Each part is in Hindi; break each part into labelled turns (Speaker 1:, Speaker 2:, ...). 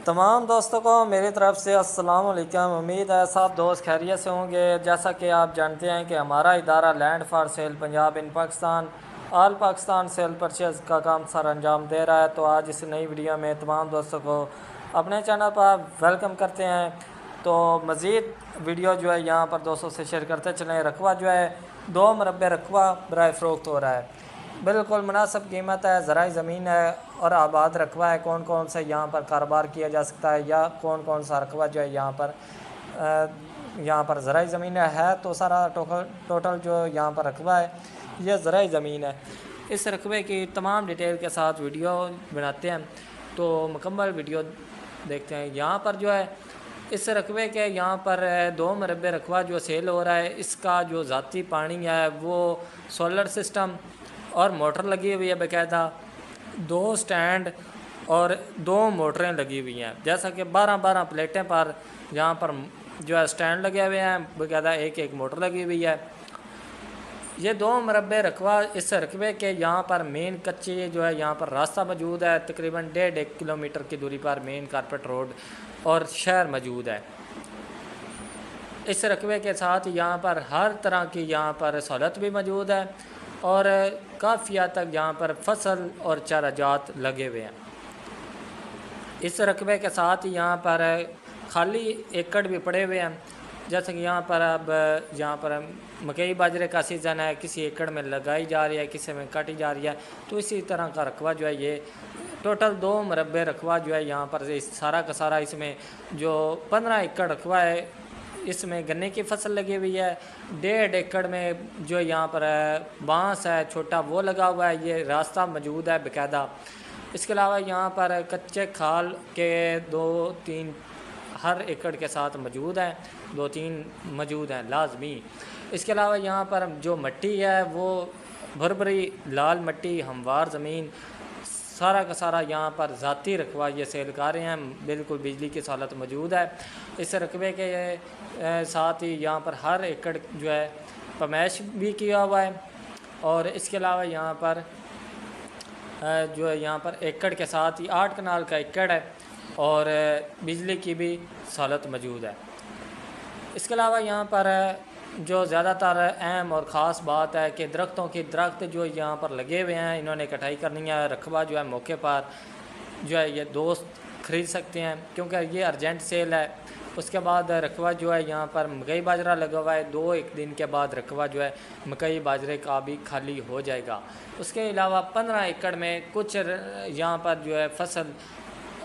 Speaker 1: तमाम दोस्तों को मेरी तरफ से अस्सलाम वालेकुम। उम्मीद है सब दोस्त खैरियत से होंगे। जैसा कि आप जानते हैं कि हमारा इदारा land for sale Punjab in Pakistan all Pakistan cell purchase का काम सर अंजाम दे रहा है। तो आज इस नई वीडियो में तमाम दोस्तों को अपने चैनल पर वेलकम करते हैं। तो मज़ीद वीडियो जो है यहाँ पर दोस्तों से शेयर करते चलें। रकबा जो है 2 मरबे रकबा बराए फ़रोख्त हो रहा है, बिल्कुल मुनासिब कीमत है। ज़राई ज़मीन है और आबाद रकबा है। कौन कौन से यहाँ पर कारोबार किया जा सकता है या कौन कौन सा रकबा जो है यहाँ पर ज़राई ज़मीन है। तो सारा टोटल जो यहाँ पर रकबा है ये ज़राई ज़मीन है। इस रकबे की तमाम डिटेल के साथ वीडियो बनाते हैं, तो मुकम्मल वीडियो देखते हैं। यहाँ पर जो है इस रकबे के यहाँ पर 2 मरबे रकबा जो सेल हो रहा है, इसका जो ज़ाती पानी है वो सोलर सिस्टम और मोटर लगी हुई है। बाकायदा 2 स्टैंड और 2 मोटरें लगी हुई हैं। जैसा कि 12-12 प्लेटें पर यहाँ पर जो है स्टैंड लगे हुए हैं, बाकायदा एक एक मोटर लगी हुई है। ये 2 मरबे रकबा इस रकबे के यहाँ पर मेन कच्चे जो है यहाँ पर रास्ता मौजूद है। तकरीबन 1.5 किलोमीटर की दूरी पर मेन कारपेट रोड और शहर मौजूद है। इस रकबे के साथ यहाँ पर हर तरह की यहाँ पर सहूलत भी मौजूद है और काफ़ी हद तक यहाँ पर फसल और चाराजात लगे हुए हैं। इस रकबे के साथ यहाँ पर खाली एकड़ भी पड़े हुए हैं। जैसे कि यहाँ पर अब यहाँ पर मकई बाजरे का सीज़न है, किसी एकड़ में लगाई जा रही है, किसी में काटी जा रही है। तो इसी तरह का रकबा जो है ये टोटल 2 मरबे रकबा जो है यहाँ पर इस सारा का सारा, इसमें जो 15 एकड़ रकबा है इसमें गन्ने की फसल लगी हुई है। 1.5 एकड़ में जो यहाँ पर बांस है छोटा वो लगा हुआ है। ये रास्ता मौजूद है बाकायदा। इसके अलावा यहाँ पर कच्चे खाल के 2-3 हर एकड़ के साथ मौजूद हैं, 2-3 मौजूद हैं लाजमी। इसके अलावा यहाँ पर जो मिट्टी है वो भरभरी लाल मिट्टी, हमवार ज़मीन, सारा का सारा यहाँ पर ज़ाती रकबा ये सेल कर रहे हैं। बिल्कुल बिजली की सहूलत मौजूद है। इस रकबे के साथ ही यहाँ पर हर एकड़ जो है पमैश भी किया हुआ है। और इसके अलावा यहाँ पर जो है यहाँ पर एकड़ के साथ ही 8 कनाल का एकड़ है और बिजली की भी सहूलत मौजूद है। इसके अलावा यहाँ पर जो ज़्यादातर अहम और ख़ास बात है कि दरख्त जो यहाँ पर लगे हुए हैं, इन्होंने कटाई करनी है। रकबा जो है मौके पर जो है ये दोस्त ख़रीद सकते हैं क्योंकि ये अर्जेंट सेल है। उसके बाद रकबा जो है यहाँ पर मकई बाजरा लगा हुआ है। 2-1 दिन के बाद रकबा जो है मकई बाजरे का भी खाली हो जाएगा। उसके अलावा 15 एकड़ में कुछ यहाँ पर जो है फसल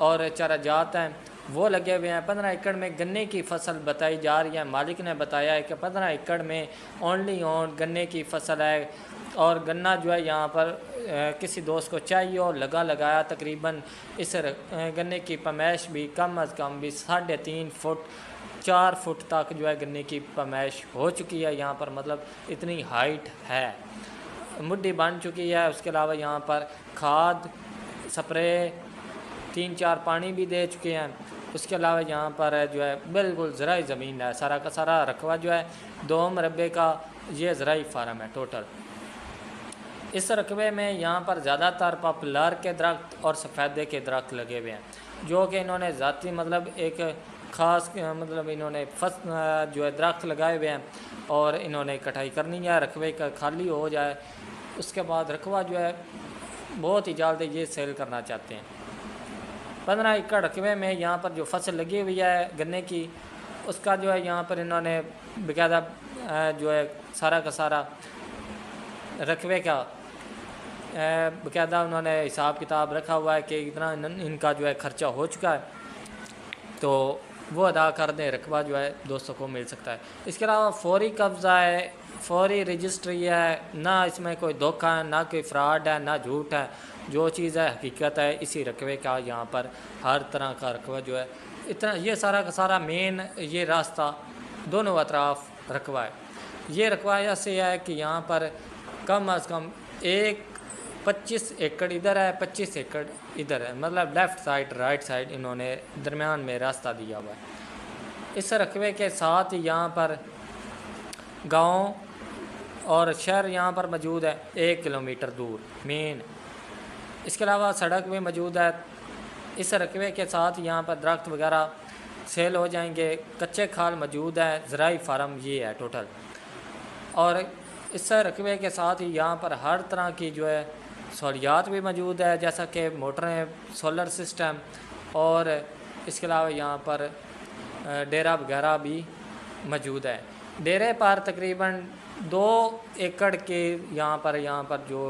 Speaker 1: और चाराजात हैं वो लगे हुए हैं। 15 एकड़ में गन्ने की फसल बताई जा रही है। मालिक ने बताया है कि 15 एकड़ में ओनली गन्ने की फसल है और गन्ना जो है यहाँ पर किसी दोस्त को चाहिए और लगाया तकरीबन इस गन्ने की पमैश भी कम अज़ कम भी 3.5 फुट 4 फुट तक जो है गन्ने की पमैश हो चुकी है। यहाँ पर मतलब इतनी हाइट है, मुड्डी बन चुकी है। उसके अलावा यहाँ पर खाद स्प्रे 3-4 पानी भी दे चुके हैं। उसके अलावा यहाँ पर जो है बिल्कुल ज़राई ज़मीन है। सारा का सारा रकबा जो है 2 मरबे का ये ज़राई फार्म है टोटल। इस रकबे में यहाँ पर ज़्यादातर पॉपुलर के दरख्त और सफ़ेदे के दरख्त लगे हुए हैं, जो कि इन्होंने ज़ाती मतलब एक ख़ास मतलब इन्होंने जो है दरख्त लगाए हुए हैं और इन्होंने कटाई करनी है। रकबे का खाली हो जाए उसके बाद रकबा जो है बहुत ही जल्द ये सेल करना चाहते हैं। 15 एकड़ रकबे में यहाँ पर जो फसल लगी हुई है गन्ने की, उसका जो है यहाँ पर इन्होंने बाकायदा जो है सारा का सारा रकबे का बाकायदा उन्होंने हिसाब किताब रखा हुआ है कि इतना इनका जो है ख़र्चा हो चुका है, तो वो अदा कर दें, रकबा जो है दोस्तों को मिल सकता है। इसके अलावा फौरी कब्ज़ा है, फौरी रजिस्ट्री है, ना इसमें कोई धोखा है, ना कोई फ्रॉड है, ना झूठ है। जो चीज़ है हकीकत है। इसी रकबे का यहाँ पर हर तरह का रकबा जो है इतना ये सारा का सारा मेन ये रास्ता दोनों अतराफ़ रकबा है। ये रकबा ऐसे है कि यहाँ पर कम अज़ कम 25 एकड़ इधर है, 25 एकड़ इधर है, मतलब लेफ़्ट साइड राइट साइड इन्होंने दरमियान में रास्ता दिया हुआ है। इस रकबे के साथ यहाँ पर गांव और शहर यहाँ पर मौजूद है 1 किलोमीटर दूर मेन। इसके अलावा सड़क भी मौजूद है इस रकबे के साथ यहाँ पर दरख्त वगैरह सेल हो जाएंगे। कच्चे खाल मौजूद है। ज़राई फार्म ये है टोटल। और इस रकबे के साथ ही यहाँ पर हर तरह की जो है सहूलियात भी मौजूद है, जैसा कि मोटरें, सोलर सिस्टम, और इसके अलावा यहाँ पर डेरा वगैरह भी मौजूद है। डेरे पर तकरीबन 2 एकड़ के यहाँ पर जो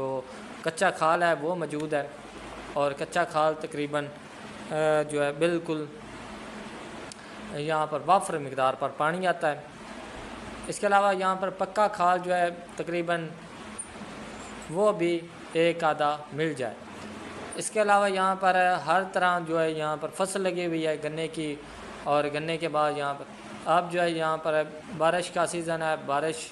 Speaker 1: कच्चा खाल है वो मौजूद है, और कच्चा खाल तकरीबन जो है बिल्कुल यहाँ पर वाफर मिकदार पर पानी आता है। इसके अलावा यहाँ पर पक्का खाल जो है तकरीबन वो भी एक आधा मिल जाए। इसके अलावा यहाँ पर हर तरह जो है यहाँ पर फसल लगी हुई है गन्ने की, और गन्ने के बाद यहाँ पर अब जो है यहाँ पर बारिश का सीज़न है, बारिश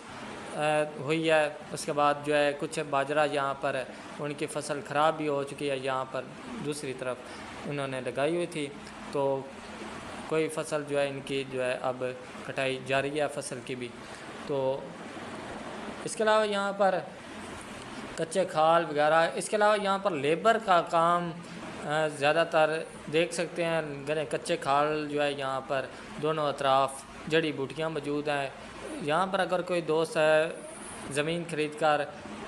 Speaker 1: हुई है। उसके बाद जो है कुछ बाजरा यहाँ पर उनकी फसल ख़राब भी हो चुकी है, यहाँ पर दूसरी तरफ उन्होंने लगाई हुई थी, तो कोई फसल जो है इनकी जो है अब कटाई जारी है फसल की भी। तो इसके अलावा यहाँ पर कच्चे खाल वगैरह, इसके अलावा यहाँ पर लेबर का काम ज़्यादातर देख सकते हैं। गने कच्चे खाल जो है यहाँ पर दोनों अतराफ़ जड़ी बूटियाँ मौजूद हैं। यहाँ पर अगर कोई दोस्त है ज़मीन ख़रीद कर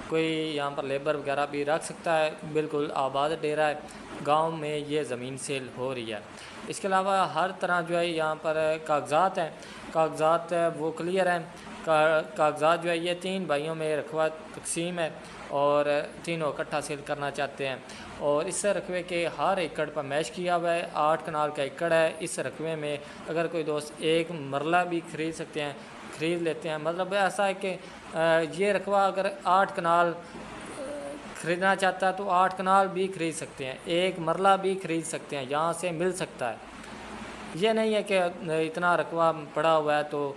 Speaker 1: कोई यहाँ पर लेबर वगैरह भी रख सकता है। बिल्कुल आबाद डेरा है, गांव में ये ज़मीन सेल हो रही है। इसके अलावा हर तरह जो है यहाँ पर कागज़ात हैं, कागज़ात वो क्लियर हैं। कागज़ात जो है ये 3 भाइयों में रकबा तकसीम है, और तीनों इकट्ठा सेल करना चाहते हैं। और इस रकबे के हर एकड़ पर मैच किया हुआ है। 8 कनाल का एकड़ है। इस रकबे में अगर कोई दोस्त एक मरला भी ख़रीद लेते हैं, मतलब ऐसा है कि ये रकबा अगर 8 कनाल ख़रीदना चाहता है तो 8 कनाल भी ख़रीद सकते हैं, एक मरला भी ख़रीद सकते हैं, यहाँ से मिल सकता है। ये नहीं है कि इतना रकबा पड़ा हुआ है तो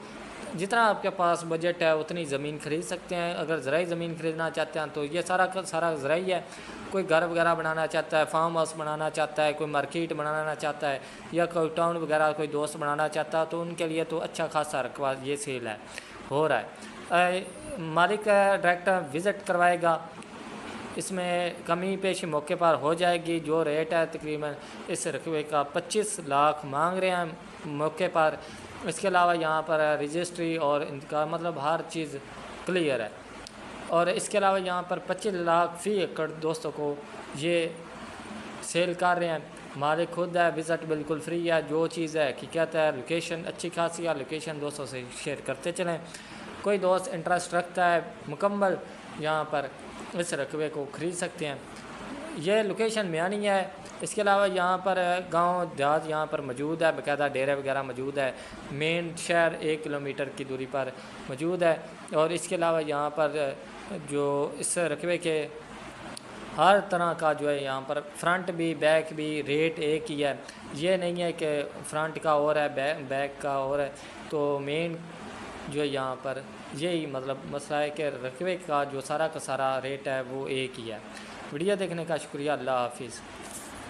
Speaker 1: जितना आपके पास बजट है उतनी ज़मीन ख़रीद सकते हैं। अगर ज़राई ज़मीन ख़रीदना चाहते हैं तो ये सारा का सारा ज़राई है। कोई घर वगैरह बनाना चाहता है, फार्म हाउस बनाना चाहता है, कोई मार्केट बनाना चाहता है, या कोई टाउन वगैरह कोई दोस्त बनाना चाहता है, तो उनके लिए तो अच्छा खासा रकबा ये सेल है हो रहा है। मालिक डायरेक्टर विज़िट करवाएगा, इसमें कमी पेशी मौके पर हो जाएगी। जो रेट है तकरीबन इस रकबे का 25 लाख मांग रहे हैं मौके पर। इसके अलावा यहाँ पर रजिस्ट्री और इनका मतलब हर चीज़ क्लियर है। और इसके अलावा यहाँ पर 25 लाख फ़ी एकड़ दोस्तों को ये सेल कर रहे हैं। मालिक खुद है, विज़िट बिल्कुल फ्री है। जो चीज़ है हकीकत है, लोकेशन अच्छी खासी है, लोकेशन दोस्तों से शेयर करते चलें। कोई दोस्त इंटरेस्ट रखता है मुकम्मल यहाँ पर इस रकबे को ख़रीद सकते हैं। ये लोकेशन मियानी है। इसके अलावा यहाँ पर गांव देहात यहाँ पर मौजूद है, बाकायदा डेरे वगैरह मौजूद है। मेन शहर 1 किलोमीटर की दूरी पर मौजूद है। और इसके अलावा यहाँ पर जो इस रकबे के हर तरह का जो है यहाँ पर फ्रंट भी बैक भी रेट एक ही है। ये नहीं है कि फ्रंट का और है बैक का और है। तो मेन जो है यहाँ पर यही मतलब मसला है कि रकबे का जो सारा का सारा रेट है वो एक ही है। वीडियो देखने का शुक्रिया। अल्लाह हाफिज़।